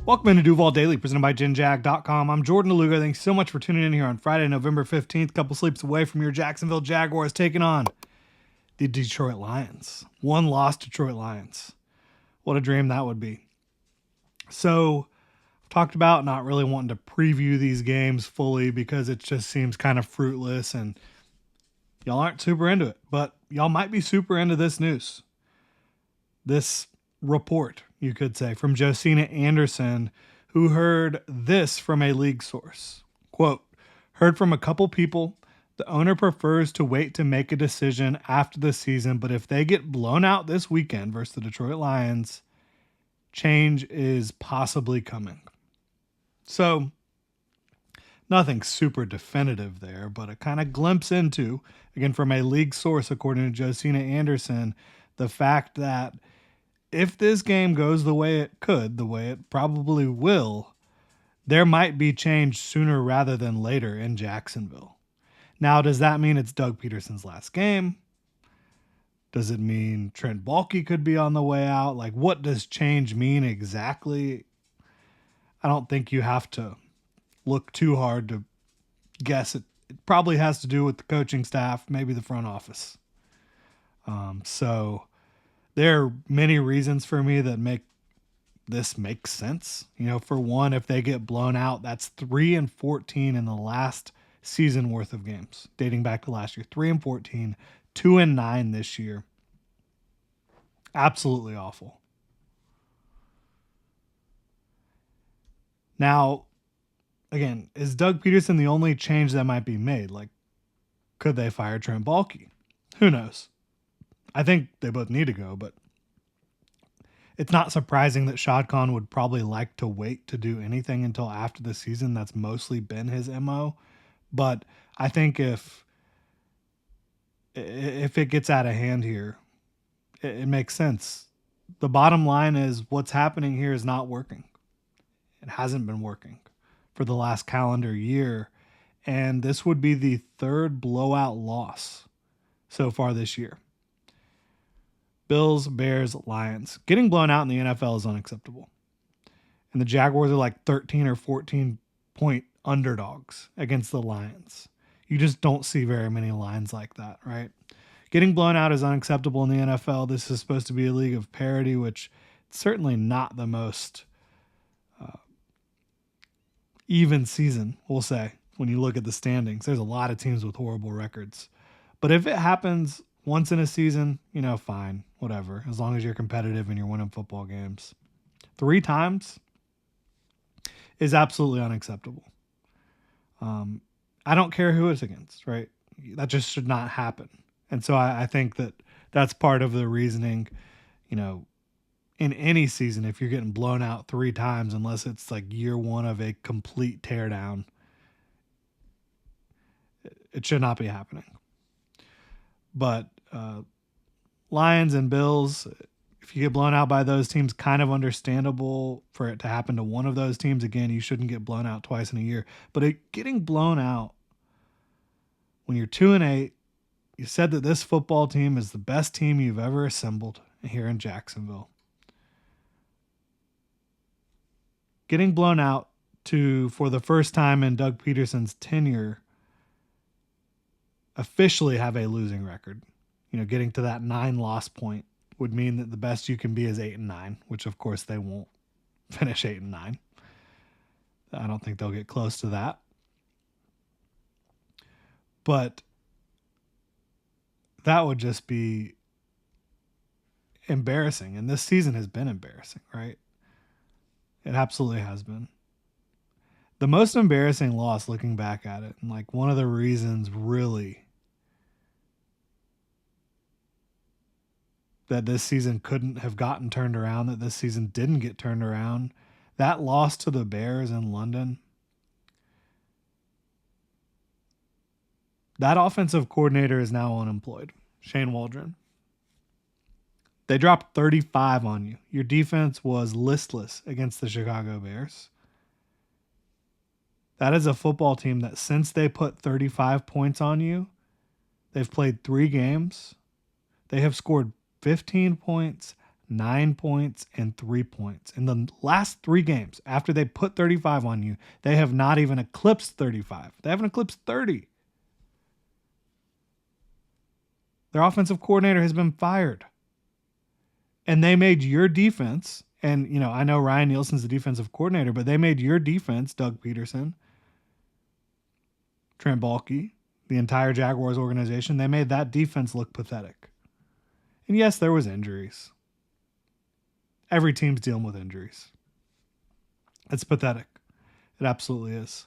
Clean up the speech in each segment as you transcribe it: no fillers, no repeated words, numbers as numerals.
Welcome into Duval Daily, presented by GenJag.com. I'm Jordan DeLuga. Thanks so much for tuning in here on Friday, November 15th. Couple sleeps away from your Jacksonville Jaguars taking on the Detroit Lions. One loss, Detroit Lions. What a dream that would be. So, I've talked about not really wanting to preview these games fully because it just seems kind of fruitless and y'all aren't super into it. But y'all might be super into this news. This report, you could say, from Josina Anderson, who heard this from a league source. Quote, heard from a couple people, the owner prefers to wait to make a decision after the season, but if they get blown out this weekend versus the Detroit Lions, change is possibly coming. So, nothing super definitive there, but a kind of glimpse into, again, from a league source, according to Josina Anderson, the fact that if this game goes the way it could, the way it probably will, there might be change sooner rather than later in Jacksonville. Now, does that mean it's Doug Peterson's last game? Does it mean Trent Baalke could be on the way out? Like, what does change mean exactly? I don't think you have to look too hard to guess it. It probably has to do with the coaching staff, maybe the front office. So there are many reasons for me that make this make sense. You know, for one, if they get blown out, that's 3-14 in the last season worth of games, dating back to last year. 3-14, 2-9 this year. Absolutely awful. Now, again, is Doug Peterson the only change that might be made? Like, could they fire Trent Baalke? Who knows? I think they both need to go, but it's not surprising that Shad Khan would probably like to wait to do anything until after the season. That's mostly been his MO. But I think if it gets out of hand here, it makes sense. The bottom line is what's happening here is not working. It hasn't been working for the last calendar year, and this would be the third blowout loss so far this year. Bills, Bears, Lions. Getting blown out in the NFL is unacceptable. And the Jaguars are like 13 or 14 point underdogs against the Lions. You just don't see very many lines like that, right? Getting blown out is unacceptable in the NFL. This is supposed to be a league of parity, which is certainly not the most even season, we'll say, when you look at the standings. There's a lot of teams with horrible records. But if it happens once in a season, you know, fine, whatever, as long as you're competitive and you're winning football games. 3 times is absolutely unacceptable. I don't care who it's against, right? That just should not happen. And so I think that that's part of the reasoning, you know, in any season, if you're getting blown out 3 times, unless it's like year one of a complete teardown, it should not be happening. But Lions and Bills, if you get blown out by those teams, kind of understandable for it to happen to one of those teams. Again, you shouldn't get blown out twice in a year. But getting blown out when you're 2-8, you said that this football team is the best team you've ever assembled here in Jacksonville. Getting blown out for the first time in Doug Peterson's tenure, officially have a losing record. You know, getting to that 9-loss point would mean that the best you can be is 8-9, which of course they won't finish 8-9. I don't think they'll get close to that. But that would just be embarrassing. And this season has been embarrassing, right? It absolutely has been. The most embarrassing loss, looking back at it, and like one of the reasons really that this season couldn't have gotten turned around, that this season didn't get turned around, that loss to the Bears in London, that offensive coordinator is now unemployed, Shane Waldron. They dropped 35 on you. Your defense was listless against the Chicago Bears. That is a football team that since they put 35 points on you, they've played 3 games. They have scored 15 points, 9 points and 3 points. In the last 3 games, after they put 35 on you, they have not even eclipsed 35. They haven't eclipsed 30. Their offensive coordinator has been fired. And they made your defense, and I know Ryan Nielsen's the defensive coordinator, but they made your defense, Doug Peterson, Trent Baalke, the entire Jaguars organization, they made that defense look pathetic. And yes, there was injuries. Every team's dealing with injuries. It's pathetic. It absolutely is.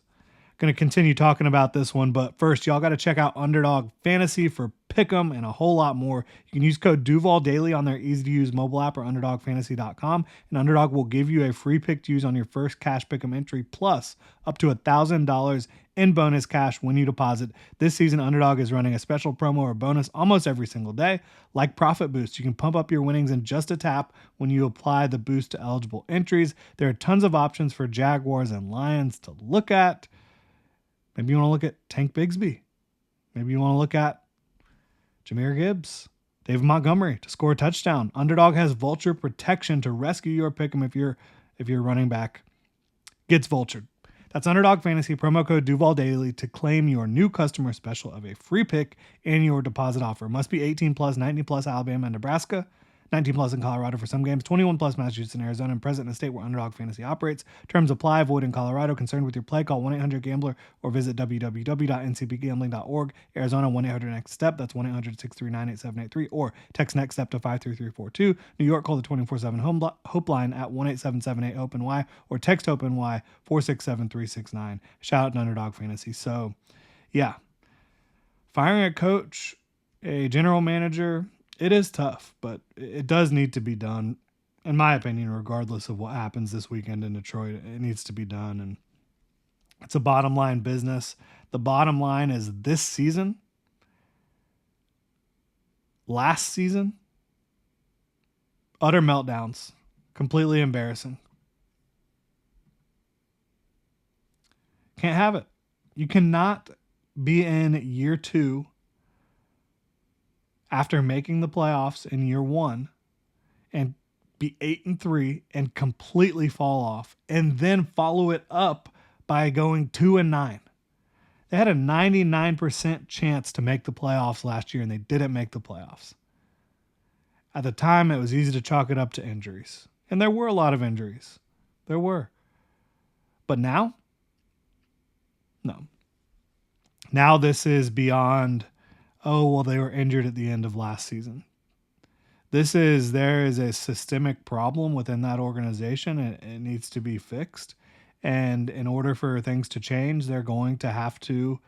Going to continue talking about this one, but first, y'all got to check out Underdog Fantasy for Pick'em and a whole lot more. You can use code Duval Daily on their easy-to-use mobile app or UnderdogFantasy.com, and Underdog will give you a free pick to use on your first cash Pick'em entry, plus up to $1,000 in bonus cash when you deposit. This season, Underdog is running a special promo or bonus almost every single day. Like Profit Boost, you can pump up your winnings in just a tap when you apply the boost to eligible entries. There are tons of options for Jaguars and Lions to look at. Maybe you want to look at Tank Bigsby. Maybe you want to look at Jahmyr Gibbs, David Montgomery to score a touchdown. Underdog has vulture protection to rescue your pick'em if your running back gets vultured. That's Underdog Fantasy, promo code Duval Daily to claim your new customer special of a free pick and your deposit offer. Must be 18 plus, 19 plus Alabama and Nebraska, 19 plus in Colorado for some games, 21 plus Massachusetts and Arizona, and present in a state where Underdog Fantasy operates. Terms apply. Void in Colorado. Concerned with your play, call 1-800-GAMBLER or visit www.ncpgambling.org. Arizona, 1-800-NEXT-STEP. That's 1-800-639-8783 or text NEXT STEP to 53342. New York, call the 24/7 Hope line at 1-877-8-OPEN-Y or text OPEN-Y 467-369. Shout out to Underdog Fantasy. So, yeah. Firing a coach, a general manager, it is tough, but it does need to be done. In my opinion, regardless of what happens this weekend in Detroit, it needs to be done. And it's a bottom line business. The bottom line is this season, last season, utter meltdowns, completely embarrassing. Can't have it. You cannot be in year 2 after making the playoffs in year 1 and be 8-3 and completely fall off and then follow it up by going 2-9. They had a 99% chance to make the playoffs last year and they didn't make the playoffs. At the time, it was easy to chalk it up to injuries. And there were a lot of injuries. There were. But now? No. Now this is beyond, oh, well, they were injured at the end of last season. There is a systemic problem within that organization. It needs to be fixed. And in order for things to change, they're going to have to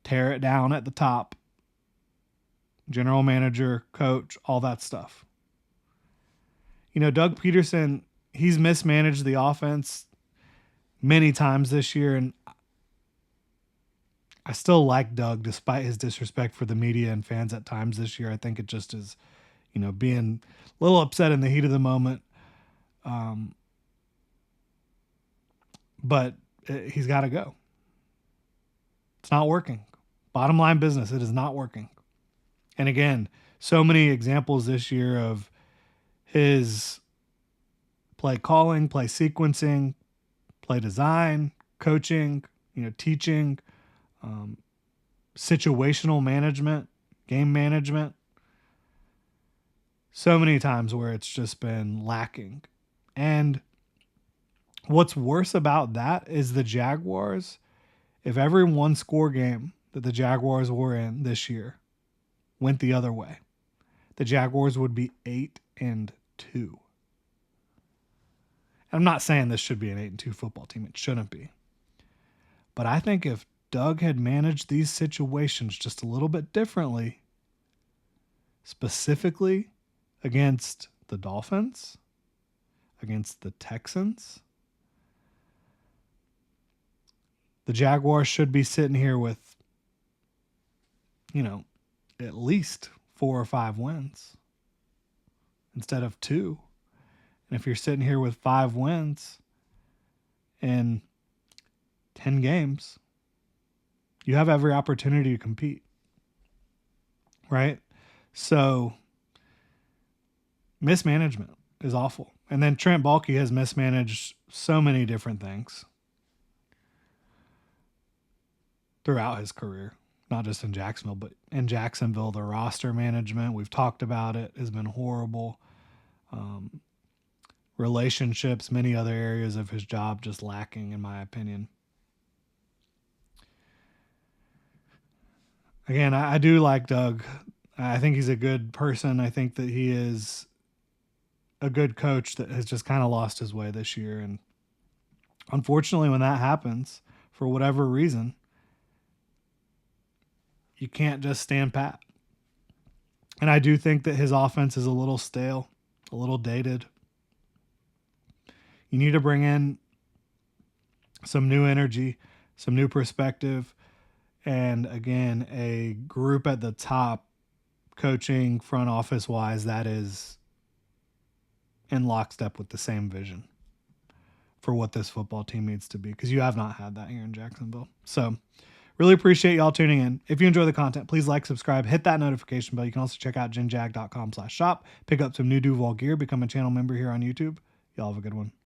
tear it down at the top. General manager, coach, all that stuff. Doug Peterson, he's mismanaged the offense many times this year, and I still like Doug despite his disrespect for the media and fans at times this year. I think it just is, being a little upset in the heat of the moment. But he's got to go. It's not working. Bottom line business, it is not working. And again, so many examples this year of his play calling, play sequencing, play design, coaching, teaching, situational management, game management. So many times where it's just been lacking. And what's worse about that is the Jaguars, if every one-score game that the Jaguars were in this year went the other way, the Jaguars would be 8-2. I'm not saying this should be an 8-2 football team. It shouldn't be. But I think if Doug had managed these situations just a little bit differently, specifically against the Dolphins, against the Texans, the Jaguars should be sitting here with, at least 4 or 5 wins instead of 2. And if you're sitting here with 5 wins in 10 games, you have every opportunity to compete, right? So, mismanagement. is awful. And then Trent Baalke has mismanaged so many different things throughout his career, not just in Jacksonville, but in Jacksonville. The roster management, we've talked about it, has been horrible. Relationships, many other areas of his job just lacking, in my opinion. Again, I do like Doug. I think he's a good person. I think that he is a good coach that has just kind of lost his way this year. And unfortunately, when that happens, for whatever reason, you can't just stand pat. And I do think that his offense is a little stale, a little dated. You need to bring in some new energy, some new perspective, and again, a group at the top, coaching, front office wise, that is in lockstep with the same vision for what this football team needs to be, because you have not had that here in Jacksonville. So really appreciate y'all tuning in. If you enjoy the content, please like, subscribe, hit that notification bell. You can also check out jinjag.com/shop, pick up some new Duval gear, become a channel member here on YouTube. Y'all have a good one.